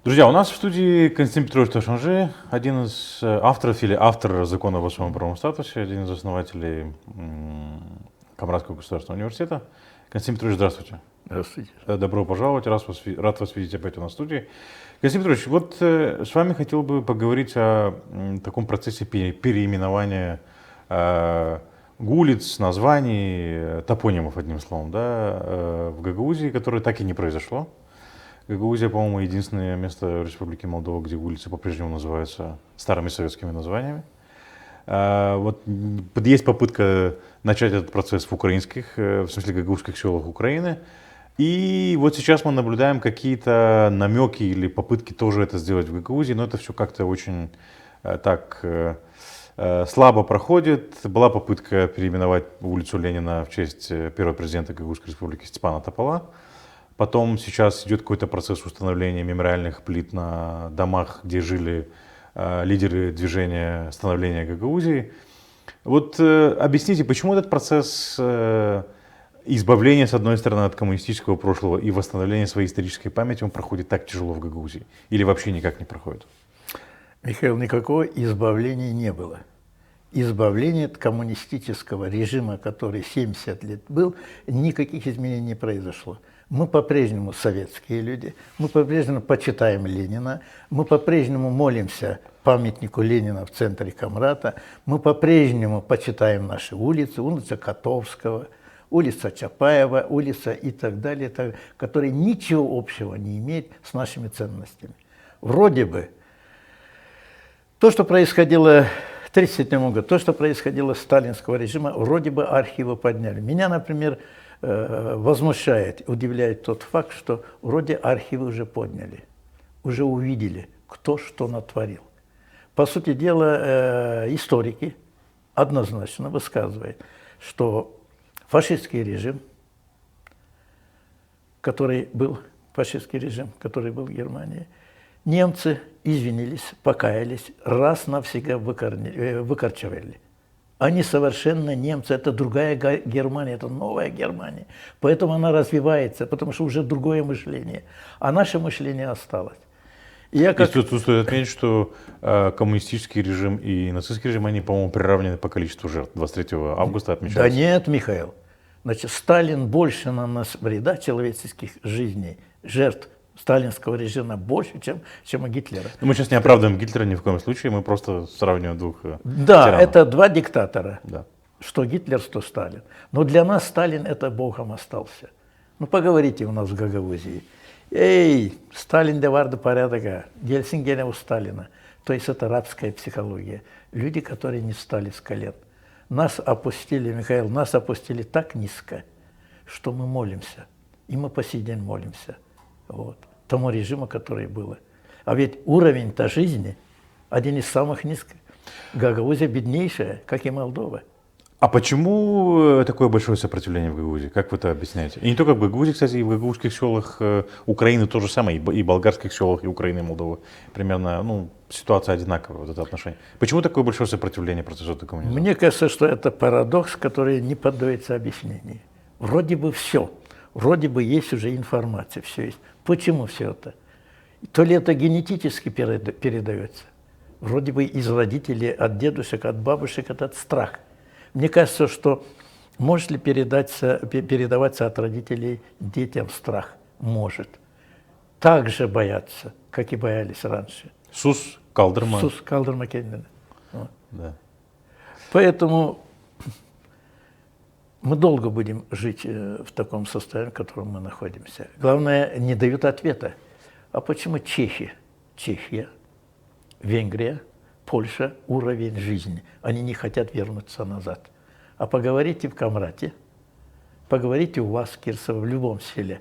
Друзья, у нас в студии Константин Петрович Тошанжи, один из авторов или автор закона об особом правовом статусе, один из основателей Камрадского государственного университета. Константин Петрович, здравствуйте. Здравствуйте. Добро пожаловать, рад вас видеть опять у нас в студии. Константин Петрович, вот с вами хотел бы поговорить о таком процессе переименования улиц, названий, топонимов, одним словом, да, в Гагаузии, которое так и не произошло. Гагаузия, по-моему, единственное место в Республике Молдова, где улицы по-прежнему называются старыми советскими названиями. Вот есть попытка начать этот процесс в украинских, в смысле гагаузских селах Украины. И вот сейчас мы наблюдаем какие-то намеки или попытки тоже это сделать в Гагаузии, но это все как-то очень так слабо проходит. Была попытка переименовать улицу Ленина в честь первого президента Гагаузской республики Степана Топола. Потом сейчас идет какой-то процесс установления мемориальных плит на домах, где жили лидеры движения становления Гагаузии. Вот объясните, почему этот процесс избавления, с одной стороны, от коммунистического прошлого и восстановления своей исторической памяти, он проходит так тяжело в Гагаузии? Или вообще никак не проходит? Михаил, никакого избавления не было. Избавление от коммунистического режима, который 70 лет был, никаких изменений не произошло. Мы по-прежнему советские люди, мы по-прежнему почитаем Ленина, мы по-прежнему молимся памятнику Ленина в центре Камрата, мы по-прежнему почитаем наши улицы, улица Котовского, улица Чапаева, улица и так далее, которые ничего общего не имеют с нашими ценностями. Вроде бы то, что происходило в 1937 году, то, что происходило с сталинского режима, вроде бы архивы подняли. Меня, например, возмущает, удивляет тот факт, что вроде архивы уже подняли, уже увидели, кто что натворил. По сути дела, историки однозначно высказывают, что фашистский режим, который был в Германии, немцы извинились, покаялись, раз навсегда выкорчевали. Они совершенно немцы, это другая Германия, это новая Германия. Поэтому она развивается, потому что уже другое мышление. А наше мышление осталось. Тут стоит отметить, что коммунистический режим и нацистский режим, они, по-моему, приравнены по количеству жертв. 23 августа отмечается. Да нет, Михаил. Значит, Сталин больше нанес вреда человеческих жизней, жертв сталинского режима больше, чем у Гитлера. Но мы сейчас не оправдываем Гитлера ни в коем случае, мы просто сравниваем двух тиранов. Это два диктатора, да. Что Гитлер, что Сталин. Но для нас Сталин это богом остался. Ну поговорите у нас в Гагаузии. Эй, Сталин деварда порядка, Гельсин гене у Сталина. То есть это рабская психология. Люди, которые не встали с колен. Нас опустили, Михаил, нас опустили так низко, что мы молимся. И мы по сей день молимся. Вот, тому режиму, который было. А ведь уровень-то жизни один из самых низких. Гагаузия беднейшая, как и Молдова. А почему такое большое сопротивление в Гагаузии? Как вы это объясняете? И не только в Гагаузии, кстати, и в гагаузских селах Украины то же самое, и в болгарских селах, и Украины, и Молдовы. Примерно, ситуация одинаковая, вот это отношение. Почему такое большое сопротивление процессу декоммунизации? Мне кажется, что это парадокс, который не поддается объяснению. Вроде бы все. Вроде бы есть уже информация, все есть. Почему все это? То ли это генетически передается, вроде бы из родителей, от дедушек, от бабушек этот страх. Мне кажется, что может ли передаваться от родителей детям страх? Может. Так же боятся, как и боялись раньше. Сус Калдырма. Сус Калдырма Кеннина. Да. Поэтому мы долго будем жить в таком состоянии, в котором мы находимся. Главное, не дают ответа. А почему Чехия, Венгрия, Польша, уровень жизни? Они не хотят вернуться назад. А поговорите в Камрате, поговорите у вас в Кирсово, в любом селе.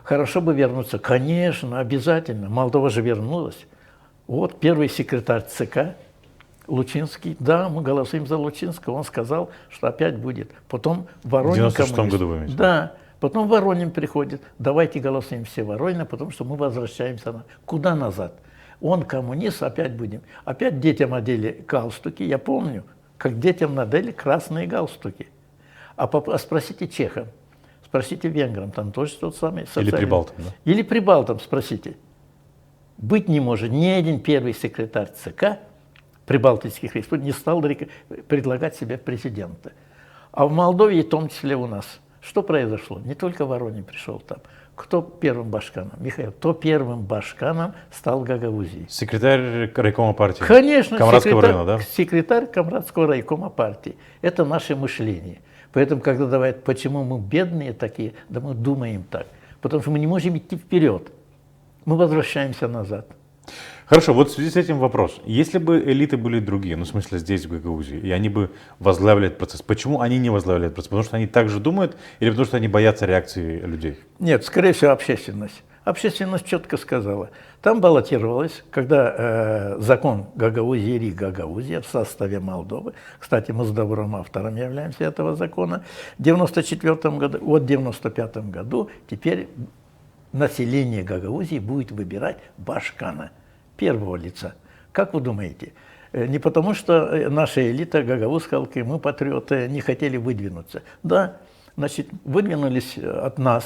Хорошо бы вернуться? Конечно, обязательно. Молдова же вернулась. Вот первый секретарь ЦК Лучинский, да, мы голосуем за Лучинского, он сказал, что опять будет. Потом Воронин... В 96-м году вы имеете? Да, потом Воронин приходит, давайте голосуем все Воронина, потому что мы возвращаемся. Куда назад? Он коммунист, опять будем. Опять детям одели галстуки, я помню, как детям надели красные галстуки. А спросите чехам, спросите венграм, там тоже тот самый социализм. Или прибалтам, да? Или прибалтам спросите. Быть не может. Ни один первый секретарь ЦК прибалтийских республик не стал предлагать себя в президенты. А в Молдове, и в том числе у нас, что произошло? Не только Воронин пришел там. Кто первым башканом? Михаил, кто первым башканом стал Гагаузии? Секретарь райкома партии. Конечно, Камрадского района, да? секретарь Камрадского райкома партии. Это наше мышление. Поэтому, когда говорят, почему мы бедные такие, да мы думаем так. Потому что мы не можем идти вперед. Мы возвращаемся назад. Хорошо, вот в связи с этим вопрос. Если бы элиты были другие, ну в смысле здесь, в Гагаузии, и они бы возглавляли этот процесс, почему они не возглавляют процесс? Потому что они так же думают или потому что они боятся реакции людей? Нет, скорее всего, общественность. Общественность четко сказала. Там баллотировалось, когда закон Гагаузии, Гагаузия в составе Молдовы, кстати, мы с добрым автором являемся этого закона, в 1994 году, вот в 1995 году теперь население Гагаузии будет выбирать башкана, первого лица. Как вы думаете? Не потому, что наша элита гагаузскалки, мы, патриоты, не хотели выдвинуться. Да, значит, выдвинулись от нас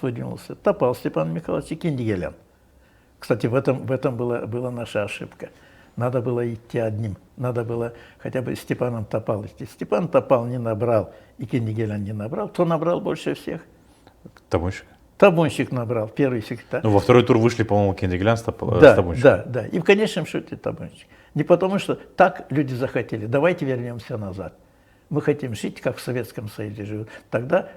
выдвинулся Топал Степан Михайлович и Киндигелян. Кстати, в этом была наша ошибка. Надо было идти одним, надо было хотя бы Степаном Топал идти. Степан Топал не набрал, и Киндигелян не набрал. Кто набрал больше всех? Табунщик. Табунщик набрал, первый секретарь. Ну, во второй тур вышли, по-моему, Киндигелян с Табунщиком. Да. И в конечном счете Табунщик. Не потому, что так люди захотели. Давайте вернемся назад. Мы хотим жить, как в Советском Союзе живут. Тогда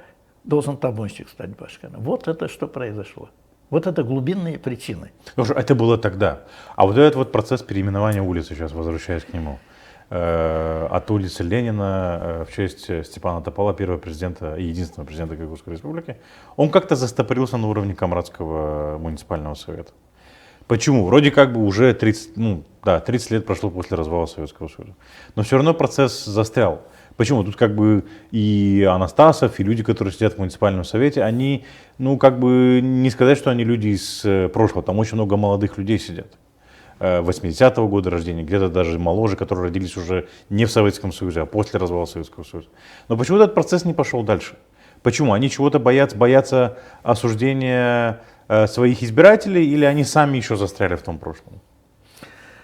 должен Табунщик стать башканом. Вот это что произошло. Вот это глубинные причины. Это было тогда. А вот этот вот процесс переименования улицы, сейчас возвращаясь к нему, от улицы Ленина в честь Степана Топала, первого президента и единственного президента Гагаузской республики, он как-то застопорился на уровне Камрадского муниципального совета. Почему? Вроде как бы уже 30 лет прошло после развала Советского Союза. Но все равно процесс застрял. Почему? Тут как бы и Анастасов, и люди, которые сидят в муниципальном совете, они, как бы не сказать, что они люди из прошлого. Там очень много молодых людей сидят. 80-го года рождения, где-то даже моложе, которые родились уже не в Советском Союзе, а после развала Советского Союза. Но почему этот процесс не пошел дальше? Почему? Они чего-то боятся осуждения своих избирателей, или они сами еще застряли в том прошлом?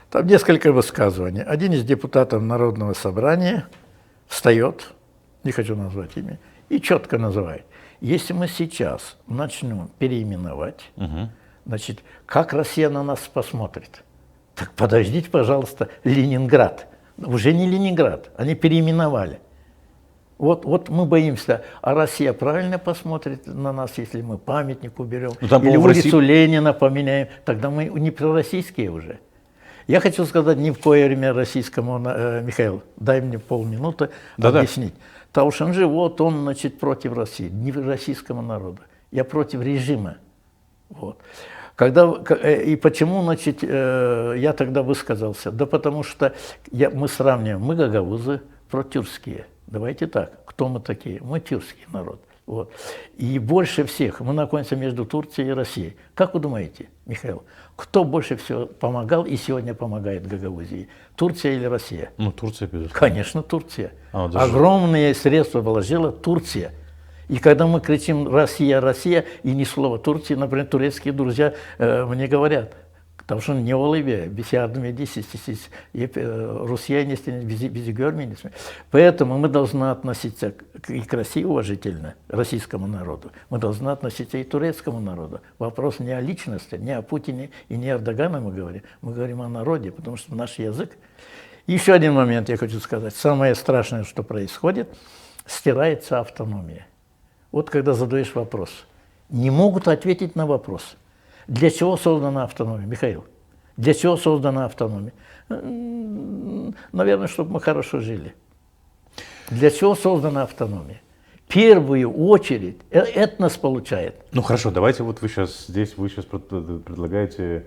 Там несколько высказываний. Один из депутатов Народного собрания встает, не хочу назвать имя, и четко называет. Если мы сейчас начнем переименовать, значит, как Россия на нас посмотрит? Так подождите, пожалуйста, Ленинград. Уже не Ленинград, они переименовали. Вот мы боимся, а Россия правильно посмотрит на нас, если мы памятник уберем, или улицу Ленина поменяем, тогда мы не пророссийские уже. Я хочу сказать ни в кое время российскому, Михаил, дай мне полминуты объяснить. Таушенджи, вот он, значит, против России, не российскому народу, я против режима. Вот. И почему, значит, я тогда высказался? Да потому что мы сравниваем, мы гагаузы протюркские. Давайте так, кто мы такие? Мы тюркский народ. Вот. И больше всех мы находимся между Турцией и Россией. Как вы думаете, Михаил, кто больше всего помогал и сегодня помогает Гагаузии? Турция или Россия? Турция, безусловно. Конечно, Турция. Огромные средства вложила Турция. И когда мы кричим «Россия, Россия» и ни слова Турции, например, турецкие друзья мне говорят, потому что не olayı biz yardım ediyoruz, siz Rusya bizi görmediniz mi? Поэтому мы должны относиться и к России уважительно, российскому народу. Мы должны относиться и к турецкому народу. Вопрос не о личности, не о Путине и не о Эрдогане мы говорим о народе, потому что наш язык. Еще один момент я хочу сказать. Самое страшное, что происходит, стирается автономия. Вот когда задаешь вопрос, не могут ответить на вопрос. Для чего создана автономия, Михаил? Для чего создана автономия? Наверное, чтобы мы хорошо жили. Для чего создана автономия? В первую очередь этнос получает. Хорошо, давайте вот вы сейчас предлагаете,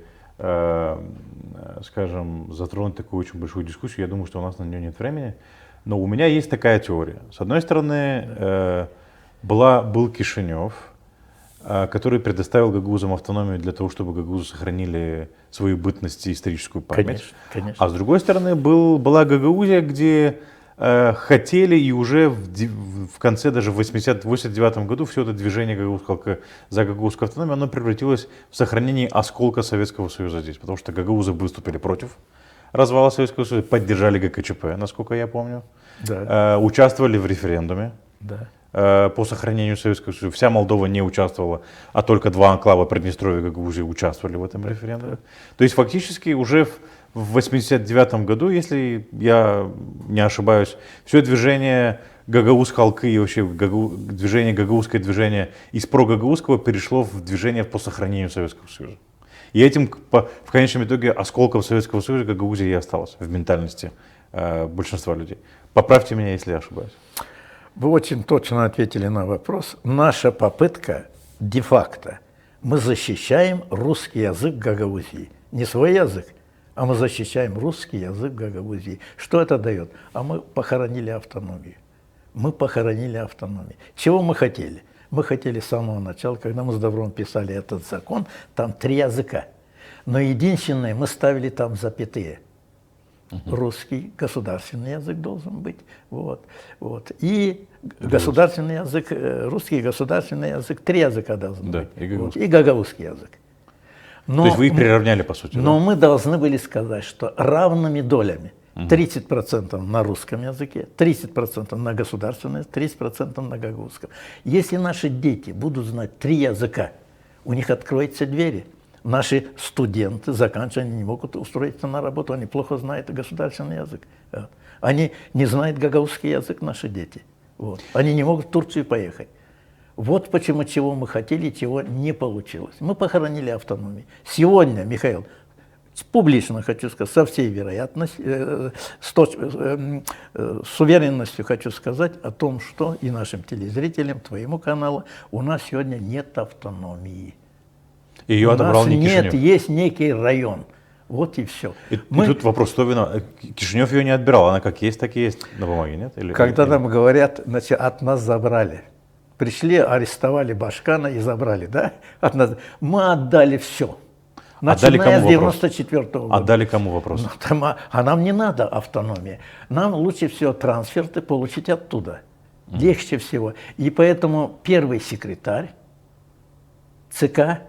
скажем, затронуть такую очень большую дискуссию. Я думаю, что у нас на нее нет времени. Но у меня есть такая теория. С одной стороны, был Кишинев, который предоставил гагаузам автономию для того, чтобы гагаузы сохранили свою бытность и историческую память. Конечно. А с другой стороны, была Гагаузия, где хотели, и уже в конце, даже в 89 году, все это движение за гагаузскую автономию, оно превратилось в сохранение осколка Советского Союза здесь, потому что гагаузы выступили против развала Советского Союза, поддержали ГКЧП, насколько я помню, Да. участвовали в референдуме Да. по сохранению Советского Союза. Вся Молдова не участвовала, а только два анклава Приднестровья и Гагаузии участвовали в этом референдуме. То есть фактически уже в 89 году, если я не ошибаюсь, все движение Гагауз-Халкы и вообще гагаузское движение из прогагаузского перешло в движение по сохранению Советского Союза. И этим в конечном итоге осколком Советского Союза Гагаузия и осталась в ментальности большинства людей. Поправьте меня, если я ошибаюсь. Вы очень точно ответили на вопрос. Наша попытка де-факто. Мы защищаем русский язык Гагаузии. Не свой язык, а мы защищаем русский язык Гагаузии. Что это дает? А мы похоронили автономию. Мы похоронили автономию. Чего мы хотели? Мы хотели с самого начала, когда мы с Давровым писали этот закон, там 3 языка. Но единственное, мы ставили там запятые. Русский государственный язык должен быть. Вот. И государственный язык, русский государственный язык, 3 языка должны быть. И гагаузский язык. То есть вы их приравняли, по сути? Но мы должны были сказать, что равными долями 30% на русском языке, 30% на государственном, 30% на гагаузском. Если наши дети будут знать 3 языка, у них откроются двери. Наши студенты, заканчивая, они не могут устроиться на работу, они плохо знают государственный язык. Они не знают гагаузский язык, наши дети. Они не могут в Турцию поехать. Вот почему, чего мы хотели, чего не получилось. Мы похоронили автономию. Сегодня, Михаил, публично хочу сказать, со всей вероятностью, с уверенностью хочу сказать о том, что и нашим телезрителям, твоему каналу, у нас сегодня нет автономии. Ее отобрал не Кишинев. Нет, есть некий район. Вот и все. И тут вопрос, что виноват? Кишинев ее не отбирал, она как есть, так и есть на бумаге, нет? Когда нам говорят, значит, от нас забрали. Пришли, арестовали Башкана и забрали, да? От нас. Мы отдали все. Начиная с 94-го года. Отдали кому вопрос? А нам не надо автономия. Нам лучше всего трансферты получить оттуда. Легче всего. И поэтому первый секретарь ЦК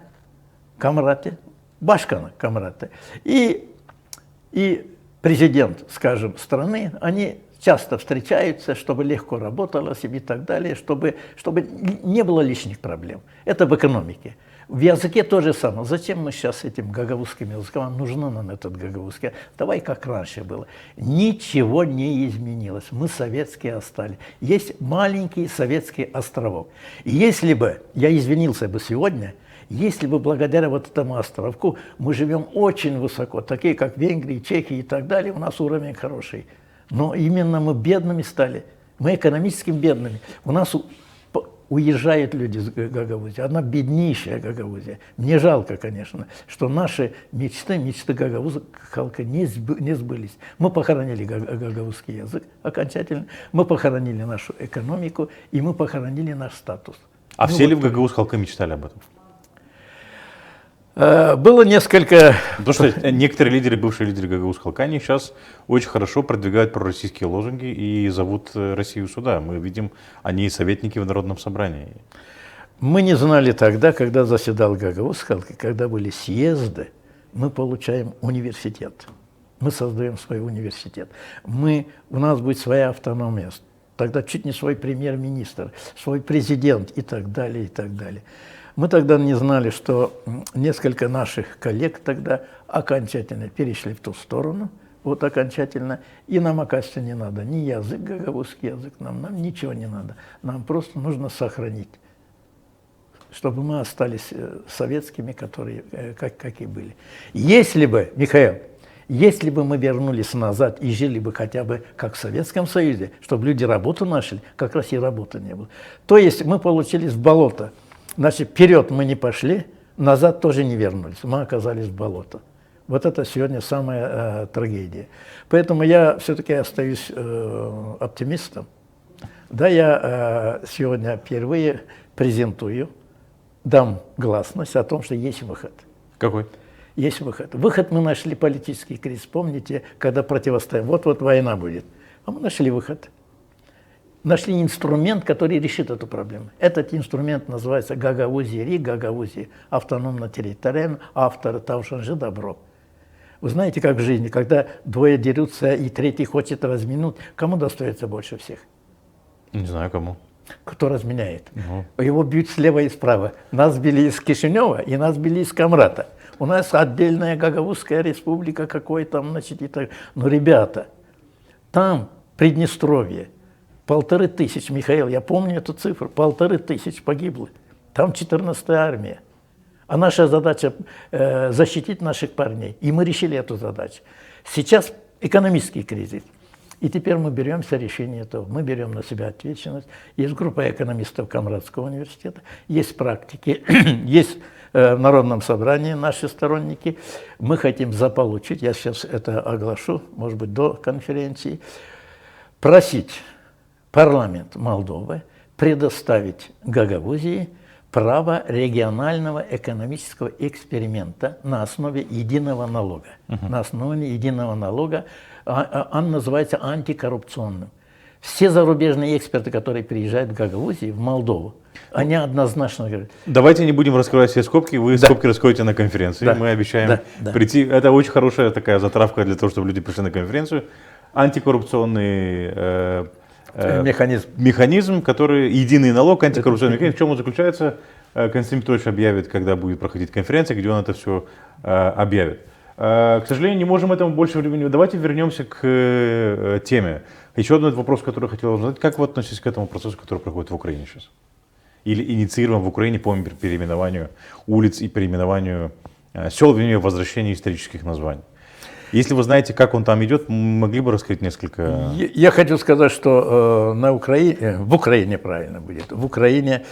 Камрате, Башкана Камрате и президент, скажем, страны, они часто встречаются, чтобы легко работалось и так далее, чтобы не было лишних проблем. Это в экономике. В языке то же самое. Зачем мы сейчас этим гагаузским языком? Нужно нам этот гагаузский. Давай как раньше было. Ничего не изменилось. Мы советские остались. Есть маленький советский островок. И если бы, я извинился бы сегодня, если бы благодаря вот этому островку мы живем очень высоко, такие как Венгрия, Чехия и так далее, у нас уровень хороший. Но именно мы бедными стали. Мы экономически бедными. У нас уезжают люди из Гагаузии. Она беднейшая Гагаузия. Мне жалко, конечно, что наши мечты Гагауза Халка не сбылись. Мы похоронили гагаузский язык окончательно, мы похоронили нашу экономику и мы похоронили наш статус. А все ли в Гагаузской Халке мечтали об этом? Было несколько... Потому что некоторые лидеры, бывшие лидеры Гагаузской Халка, они сейчас очень хорошо продвигают пророссийские лозунги и зовут Россию сюда. Мы видим, они советники в Народном собрании. Мы не знали тогда, когда заседал Гагаузская Халка, когда были съезды, мы получаем университет. Мы создаем свой университет. У нас будет своя автономия. Тогда чуть не свой премьер-министр, свой президент и так далее, и так далее. Мы тогда не знали, что несколько наших коллег тогда окончательно перешли в ту сторону, вот окончательно, и нам, оказывается, не надо ни язык, гагаузский язык, нам ничего не надо. Нам просто нужно сохранить, чтобы мы остались советскими, которые как и были. Если бы, Михаил, если бы мы вернулись назад и жили бы хотя бы как в Советском Союзе, чтобы люди работу нашли, как раз и работы не было, то есть мы получились в болото. Значит, вперед мы не пошли, назад тоже не вернулись. Мы оказались в болото. Вот это сегодня самая трагедия. Поэтому я все-таки остаюсь оптимистом. Да, я сегодня впервые презентую, дам гласность о том, что есть выход. Какой? Есть выход. Выход мы нашли политический кризис. Помните, когда противостоим. Вот война будет. А мы нашли выход. Нашли инструмент, который решит эту проблему. Этот инструмент называется Гагаузия, Гагаузия, автономно-территориальный, автор Таушанжи Добро. Вы знаете, как в жизни, когда двое дерутся и третий хочет разминуть, кому достается больше всех? Не знаю, кому. Кто разменяет. Его бьют слева и справа. Нас били из Кишинева и нас били из Камрата. У нас отдельная Гагаузская республика, какой там, значит, и так. Но, ребята, там Приднестровье, 1500, Михаил, я помню эту цифру, 1500 погибло. Там 14-я армия. А наша задача защитить наших парней. И мы решили эту задачу. Сейчас экономический кризис. И теперь мы беремся решения этого. Мы берем на себя ответственность. Есть группа экономистов Камрадского университета, есть практики, есть в Народном собрании наши сторонники. Мы хотим заполучить, я сейчас это оглашу, может быть, до конференции, просить парламент Молдовы предоставить Гагаузии право регионального экономического эксперимента на основе единого налога. На основе единого налога он называется антикоррупционным. Все зарубежные эксперты, которые приезжают в Гагаузию, в Молдову, они однозначно говорят. Давайте не будем раскрывать все скобки, вы скобки раскроете на конференции. Мы обещаем прийти. Это очень хорошая такая затравка для того, чтобы люди пришли на конференцию. Антикоррупционный механизм, который единый налог, антикоррупционный механизм. В чем он заключается? Константин Петрович объявит, когда будет проходить конференция, где он это все объявит. К сожалению, не можем этому больше времени. Давайте вернемся к теме. Еще один вопрос, который я хотел задать. Как вы относитесь к этому процессу, который проходит в Украине сейчас? Или инициирован в Украине по переименованию улиц и переименованию сел, вернее, возвращению исторических названий? Если вы знаете, как он там идет, могли бы раскрыть несколько... Я хочу сказать, что в Украине правильно будет, в Украине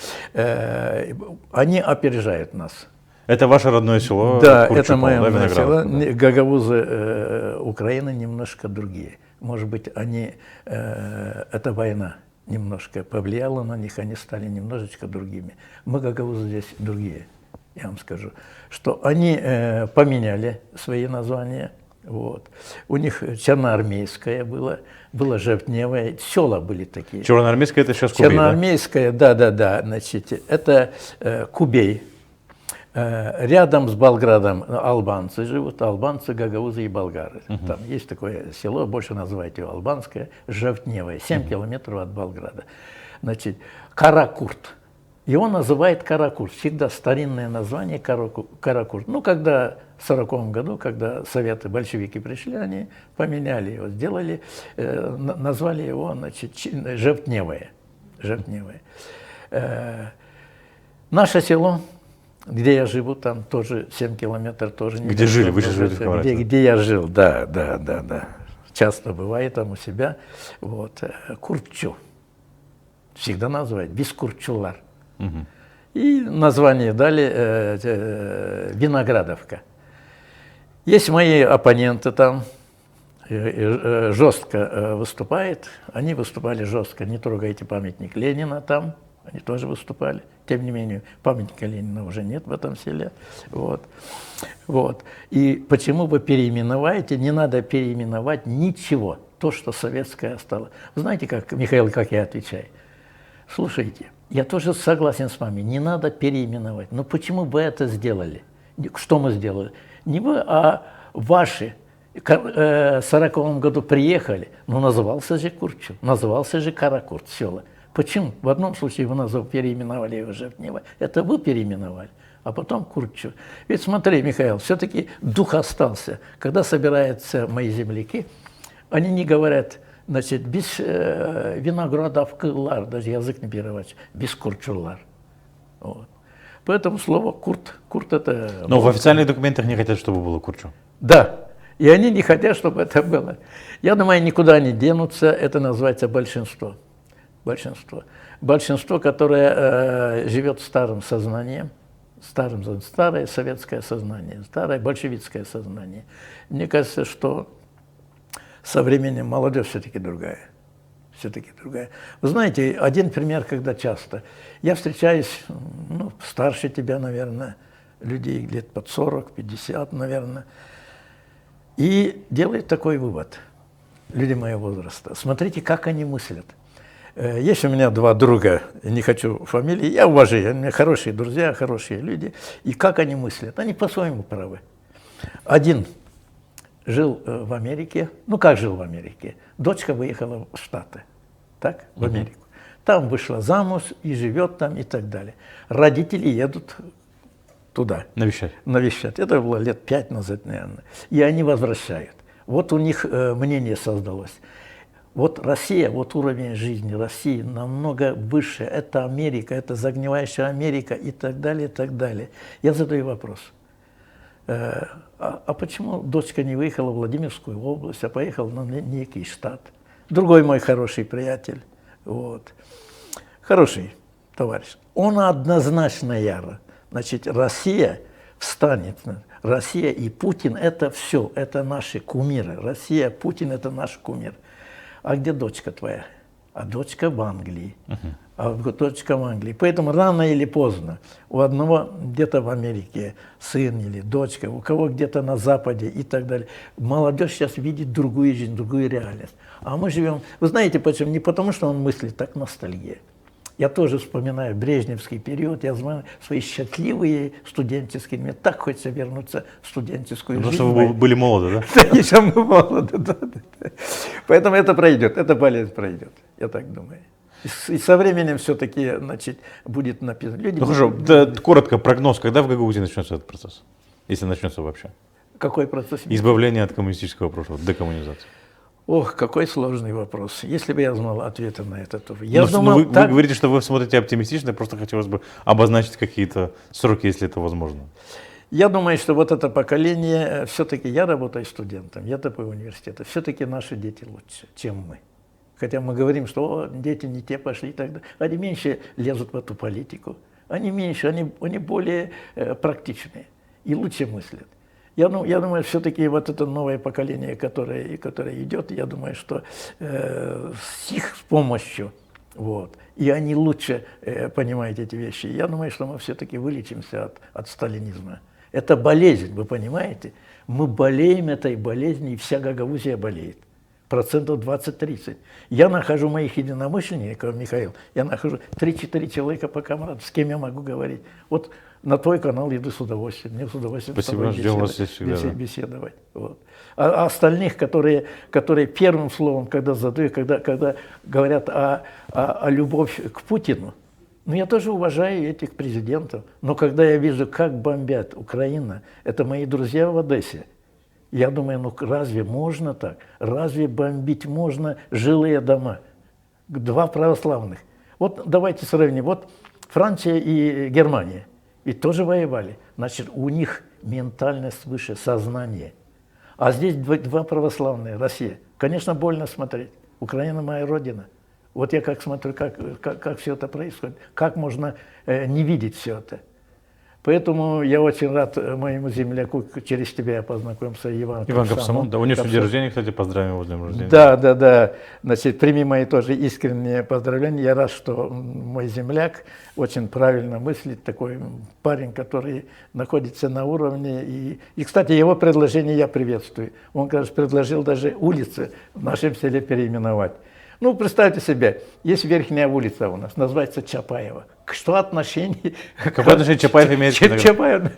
они опережают нас. Это ваше родное село? Да, это мое родное село. Гагаузы Украины немножко другие. Может быть, эта война немножко повлияла на них, они стали немножечко другими. Мы, гагаузы, здесь другие, я вам скажу. Что они поменяли свои названия. Вот. У них черноармейское было Жевтневое, села были такие. Черноармейское это сейчас Кубей, Черноармейское, да, значит, это Кубей. Рядом с Болградом албанцы живут, албанцы, гагаузы и болгары. Там есть такое село, больше называют его албанское, Жевтневое, 7 километров от Болграда. Значит, Каракурт. Его называют Каракурт, всегда старинное название Каракурт. Ну, когда в 1940 году, когда советы, большевики пришли, они поменяли его, сделали, назвали его, значит, Жевтневое. Наше село, где я живу, там тоже 7 километров, тоже не. Где жили? Вы сейчас живете в Камрате? Где я жил, да. Часто бывает там у себя. Вот. Курчу. Всегда называют Бескурчулар. И название дали Виноградовка. Есть мои оппоненты там, жестко выступают. Они выступали жестко. Не трогайте памятник Ленина там. Они тоже выступали. Тем не менее, памятника Ленина уже нет в этом селе. Вот. И почему вы переименоваете? Не надо переименовать ничего. То, что советское осталось. Вы знаете, как, Михаил, как я отвечаю? Слушайте, я тоже согласен с вами. Не надо переименовать. Но почему вы это сделали? Что мы сделали? Не вы, а ваши. В 1940 году приехали. Но назывался же Курчу. Назывался же Каракурт, села. Почему? В одном случае вы переименовали его Жевтнево, это вы переименовали, а потом Курчу. Ведь смотри, Михаил, все-таки дух остался. Когда собираются мои земляки, они не говорят, значит, без Виноградовкылар, даже язык не переводится, без Курчулар. Вот. Поэтому слово Курт это... Но в официальных документах не хотят, чтобы было Курчу. Да, и они не хотят, чтобы это было. Я думаю, никуда не денутся, это называется большинство. Большинство, которое живет старым сознанием, старое советское сознание, старое большевистское сознание. Мне кажется, что со временем молодежь все-таки другая. Вы знаете, один пример, когда часто. Я встречаюсь, старше тебя, наверное, людей лет под 40, 50, наверное, и делает такой вывод. люди моего возраста, смотрите, как они мыслят. Есть у меня два друга, не хочу фамилии, я уважаю, у меня хорошие друзья, хорошие люди, и как они мыслят, они по-своему правы. Один жил в Америке, ну как жил в Америке, дочка выехала в Штаты, так, в Америку. Там вышла замуж и живет там и так далее. Родители едут туда. Навещать. Это было лет 5 назад, наверное. И они возвращают. Вот у них мнение создалось. Вот Россия, вот уровень жизни России намного выше. Это Америка, это загнивающая Америка и так далее, и так далее. Я задаю вопрос. А почему дочка не выехала в Владимирскую область, а поехала на некий штат? Другой мой хороший приятель, вот, хороший товарищ, он однозначно яро. Значит, Россия встанет. Россия и Путин – это все, это наши кумиры. Россия, Путин – это наш кумир. А где дочка твоя? А дочка в Англии. А дочка в Англии. Поэтому рано или поздно у одного где-то в Америке сын или дочка, у кого где-то на Западе и так далее. Молодежь сейчас видит другую жизнь, другую реальность. А мы живем... Вы знаете почему? Не потому, что он мыслит, так ностальгия. Я тоже вспоминаю брежневский период, я знаю свои счастливые студенческие, мне так хочется вернуться в студенческую жизнь. Потому что вы были молоды, да? Да, еще мы молоды, да. Поэтому это пройдет, эта болезнь пройдет, я так думаю. И со временем все-таки, значит, будет написано. Люди Ну хорошо, да, коротко прогноз, когда в Гагаузии начнется этот процесс? Если начнется вообще. Какой процесс? Избавление от коммунистического прошлого, декоммунизация. Ох, какой сложный вопрос. Если бы я знал ответы на это, то... Вы говорите, что вы смотрите оптимистично, просто хотелось бы обозначить какие-то сроки, если это возможно. Я думаю, что вот это поколение, все-таки я работаю студентом, я ТП университета, все-таки наши дети лучше, чем мы. Хотя мы говорим, что дети не те пошли и так далее. Они меньше лезут в эту политику, они меньше, они более практичные и лучше мыслят. Я думаю, все-таки вот это новое поколение, которое идет, я думаю, что с их помощью, вот, и они лучше понимают эти вещи. Я думаю, что мы все-таки вылечимся от сталинизма. Это болезнь, вы понимаете? Мы болеем этой болезнью, и вся Гагаузия болеет. 20-30%. Я нахожу моих единомышленников, Михаил, я нахожу 3-4 человека по комрадам, с кем я могу говорить. Вот на твой канал иду с удовольствием, мне с удовольствием Спасибо, ждем вас здесь всегда, беседовать. Вот. А остальных, которые первым словом, когда задают, когда говорят о любовь к Путину, ну я тоже уважаю этих президентов, но когда я вижу, как бомбят Украину, это мои друзья в Одессе, я думаю, ну разве можно так? Разве бомбить можно жилые дома? Два православных. Вот давайте сравним. Вот Франция и Германия ведь тоже воевали. Значит, у них ментальность выше, сознание. А здесь два православные, Россия. Конечно, больно смотреть. Украина моя родина. Вот я как смотрю, как все это происходит. Как можно не видеть все это. Поэтому я очень рад моему земляку, через тебя я познакомился, Иван Капсамон. Да, у него день рождения, кстати, поздравим его с днем рождения. Да. Значит, прими мои тоже искренние поздравления. Я рад, что мой земляк очень правильно мыслит, такой парень, который находится на уровне. И кстати, его предложение я приветствую. Он, кажется, предложил даже улицы в нашем селе переименовать. Ну, представьте себе, есть верхняя улица у нас, называется Чапаева. Что отношение? Какое отношение Чапаев имеет к Чапаев?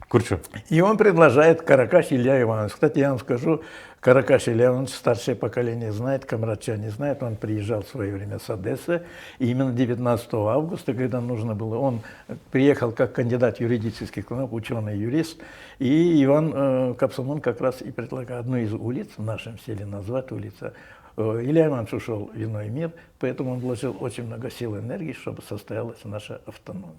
Курчу. И он предложит Каракаш Илья Иванович. Кстати, я вам скажу, Каракаш Илья Иванович старшее поколение знает, комрадчане знает. Он приезжал в свое время с Одессы. И именно 19 августа, когда нужно было, он приехал как кандидат юридических наук, ученый-юрист. И Иван Капсамон как раз и предлагал одну из улиц в нашем селе назвать улица. Илья Иванович ушел в иной мир, поэтому он вложил очень много сил и энергии, чтобы состоялась наша автономия.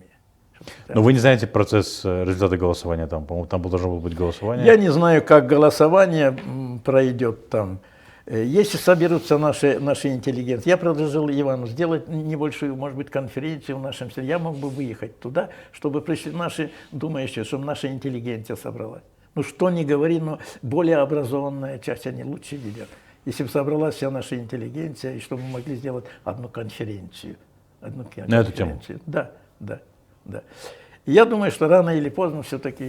Но вы не знаете процесс, результаты голосования там? По-моему, там должно было быть голосование. Я не знаю, как голосование пройдет там. Если соберутся наши интеллигенты, я предложил Ивану сделать небольшую, может быть, конференцию в нашем селе. Я мог бы выехать туда, чтобы пришли наши думающие, чтобы наша интеллигенция собралась. Ну что ни говори, но более образованная часть, они лучше видят. Если бы собралась вся наша интеллигенция, и чтобы мы могли сделать одну конференцию. На эту тему? Да. Я думаю, что рано или поздно все-таки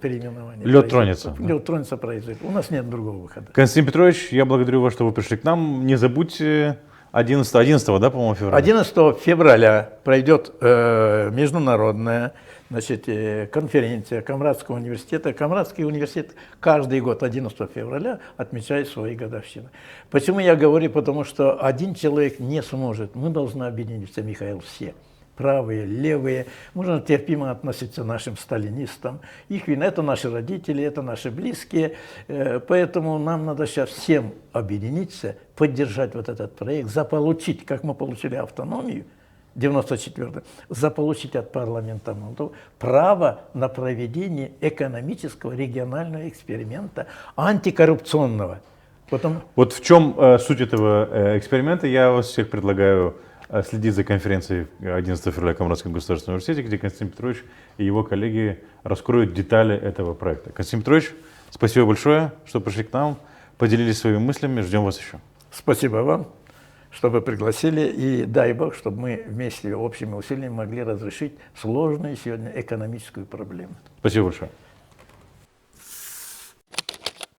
переименование Лед произойдет. тронется. Лед тронется, произойдет. У нас нет другого выхода. Константин Петрович, я благодарю вас, что вы пришли к нам. Не забудьте 11, да, по-моему, февраля? 11 февраля пройдет международная, значит, конференция Камрадского университета. Камрадский университет каждый год 11 февраля отмечает свои годовщины. Почему я говорю? Потому что один человек не сможет. Мы должны объединиться, Михаил, все. Правые, левые. Можно терпимо относиться к нашим сталинистам. Их вина — это наши родители, это наши близкие. Поэтому нам надо сейчас всем объединиться, поддержать вот этот проект, заполучить, как мы получили автономию, 94-м, заполучить от парламента Молдовы право на проведение экономического регионального эксперимента антикоррупционного. Потом... Вот в чем суть этого эксперимента, я вас всех предлагаю следить за конференцией 11 февраля в Камрадском государственном университете, где Константин Петрович и его коллеги раскроют детали этого проекта. Константин Петрович, спасибо большое, что пришли к нам, поделились своими мыслями, ждем вас еще. Спасибо вам, что вы пригласили, и дай Бог, чтобы мы вместе общими усилиями могли разрешить сложную сегодня экономическую проблему. Спасибо большое.